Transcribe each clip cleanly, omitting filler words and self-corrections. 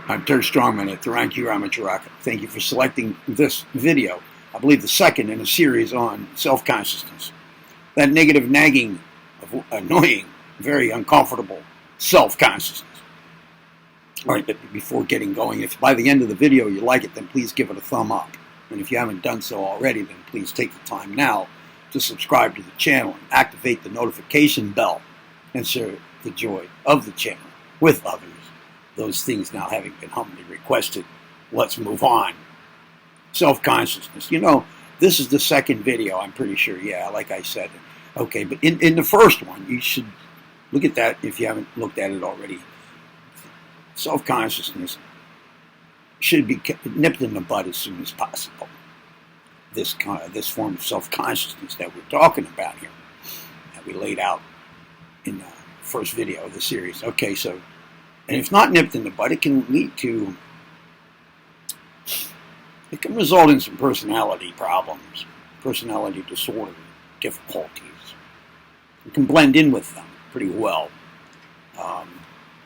I'm Terry Strongman at Taranki Ramacharaka. Thank you for selecting this video. I believe the second in a series on self-consciousness. That negative, nagging, annoying, very uncomfortable self-consciousness. All right, but before getting going, if by the end of the video you like it, then please give it a thumb up. And if you haven't done so already, then please take the time now to subscribe to the channel and activate the notification bell and share the joy of the channel with others. Those things now having been humbly requested, let's move on. Self-consciousness. You know, this is the second video, I'm pretty sure. Yeah, like I said. Okay, but in the first one, you should look at that if you haven't looked at it already. Self-consciousness should be nipped in the bud as soon as possible. This form of self-consciousness that we're talking about here, that we laid out in the first video of the series. Okay, so, and if not nipped in the bud, it can result in some personality problems, personality disorder difficulties. It can blend in with them pretty well,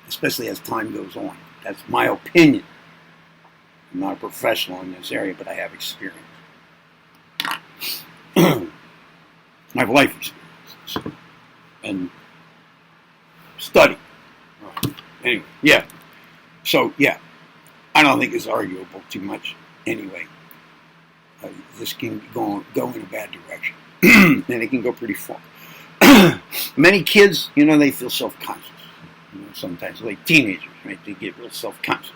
especially as time goes on. That's my opinion. I'm not a professional in this area, but I have experience. I have life experience and study. Anyway, yeah. So, yeah, I don't think it's arguable too much anyway. This can go in a bad direction. And it can go pretty far. Many kids, you know, they feel self-conscious. You know, sometimes, like teenagers, right? They get real self-conscious.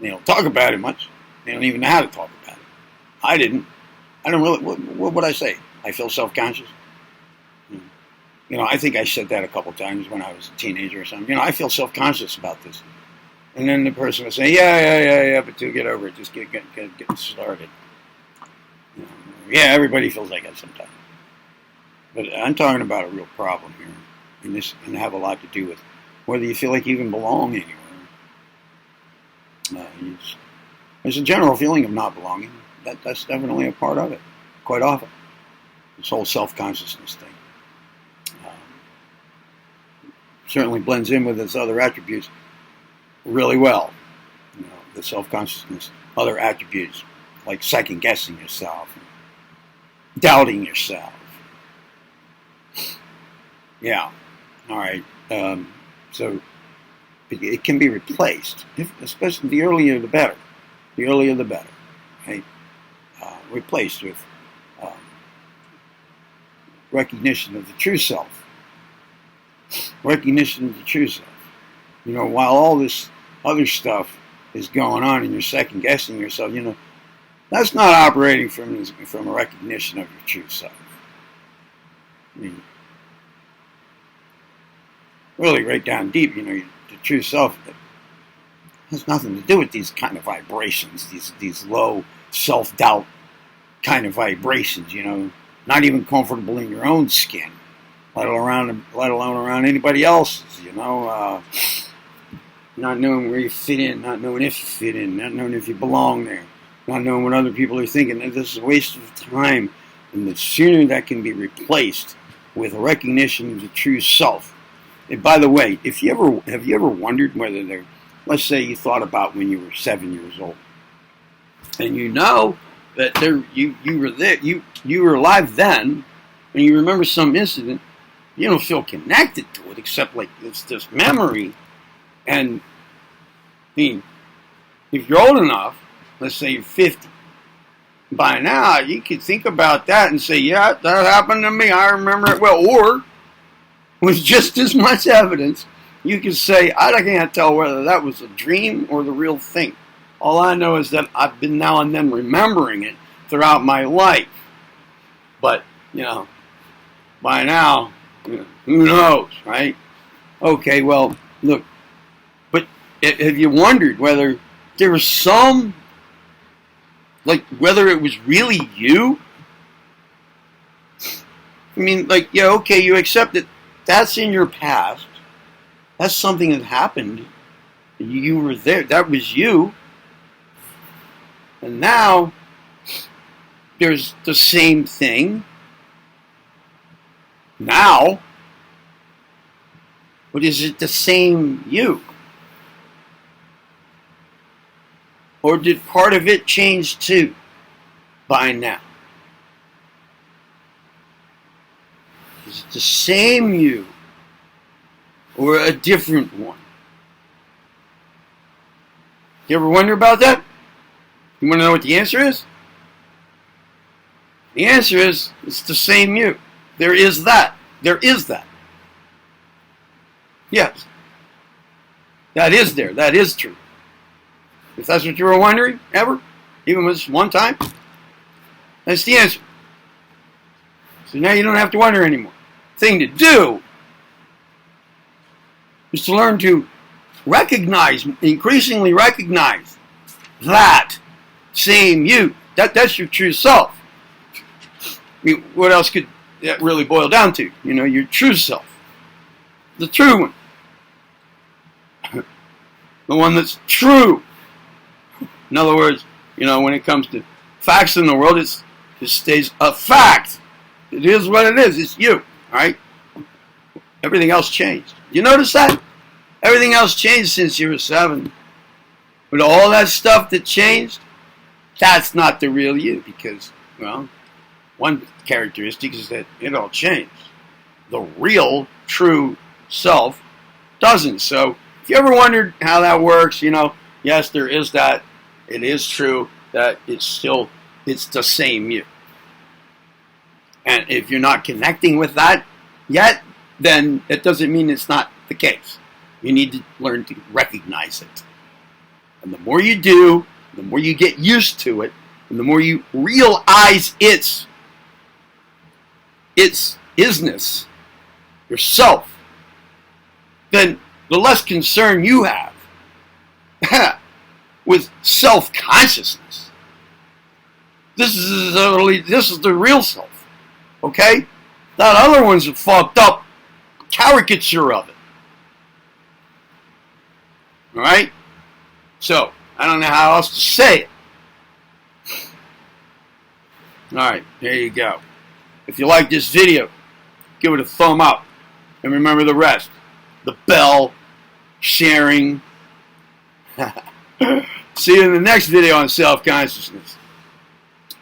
They don't talk about it much. They don't even know how to talk about it. I didn't. I don't really. What would I say? I feel self-conscious. You know, I think I said that a couple times when I was a teenager or something. You know, I feel self-conscious about this. And then the person would say, yeah, but to get over it, just get started. You know, yeah, everybody feels like that sometimes. But I'm talking about a real problem here, and have a lot to do with whether you feel like you even belong anywhere. There's a general feeling of not belonging. That's definitely a part of it, quite often. This whole self-consciousness thing. Certainly blends in with its other attributes really well. You know, the self-consciousness, other attributes like second-guessing yourself, doubting yourself. Yeah, all right. So it can be replaced, especially the earlier the better. The earlier the better, right? Replaced with recognition of the true self. Recognition of the true self. You know, while all this other stuff is going on and you're second guessing yourself, you know, that's not operating from a recognition of your true self. I mean, really right down deep, you know, the true self has nothing to do with these kind of vibrations, these low self-doubt kind of vibrations, you know, not even comfortable in your own skin, let alone around anybody else's, you know, not knowing where you fit in, not knowing if you fit in, not knowing if you belong there, not knowing what other people are thinking. This is a waste of time, and the sooner that can be replaced with a recognition of the true self. And by the way, have you ever wondered whether there, let's say you thought about when you were 7 years old, and you know that you were there, you were alive then, and you remember some incident, you don't feel connected to it except like it's this memory. And I mean, if you're old enough, let's say you're 50, by now you could think about that and say, yeah, that happened to me, I remember it well. Or with just as much evidence, you could say, I can't tell whether that was a dream or the real thing. All I know is that I've been now and then remembering it throughout my life. But, you know, by now, you know, who knows, right? Okay, well, look, but have you wondered whether there was some, like, whether it was really you? I mean, like, yeah, okay, you accept that that's in your past. That's something that happened. You were there. That was you. And now there's the same thing. Now, but is it the same you? Or did part of it change too by now? Is it the same you or a different one? You ever wonder about that? You want to know what the answer is? The answer is, it's the same you. There is that. There is that. Yes. That is there. That is true. If that's what you were wondering, ever, even just one time, that's the answer. So now you don't have to wonder anymore. The thing to do is to learn to recognize, increasingly recognize that same you. That's your true self. I mean, what else could that really boil down to? You know, your true self. The true one. The one that's true. In other words, you know, when it comes to facts in the world, it stays a fact. It is what it is. It's you. All right? Everything else changed. You notice that? Everything else changed since you were 7. But all that stuff that changed, that's not the real you. Because, well, one characteristic is that it all changed. The real, true self doesn't. So, if you ever wondered how that works, you know, yes, there is that. It is true that it's the same you. And if you're not connecting with that yet, then it doesn't mean it's not the case. You need to learn to recognize it. And the more you do, the more you get used to it, and the more you realize its isness, yourself, then the less concern you have with self-consciousness. This is the real self, okay? That other one's a fucked up caricature of it. All right? So, I don't know how else to say it. All right, there you go. If you like this video, give it a thumb up. And remember the rest. The bell, sharing. See you in the next video on self-consciousness.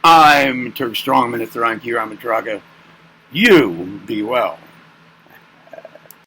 I'm Turk Strongman at the Ron Kira Matraga. You be well.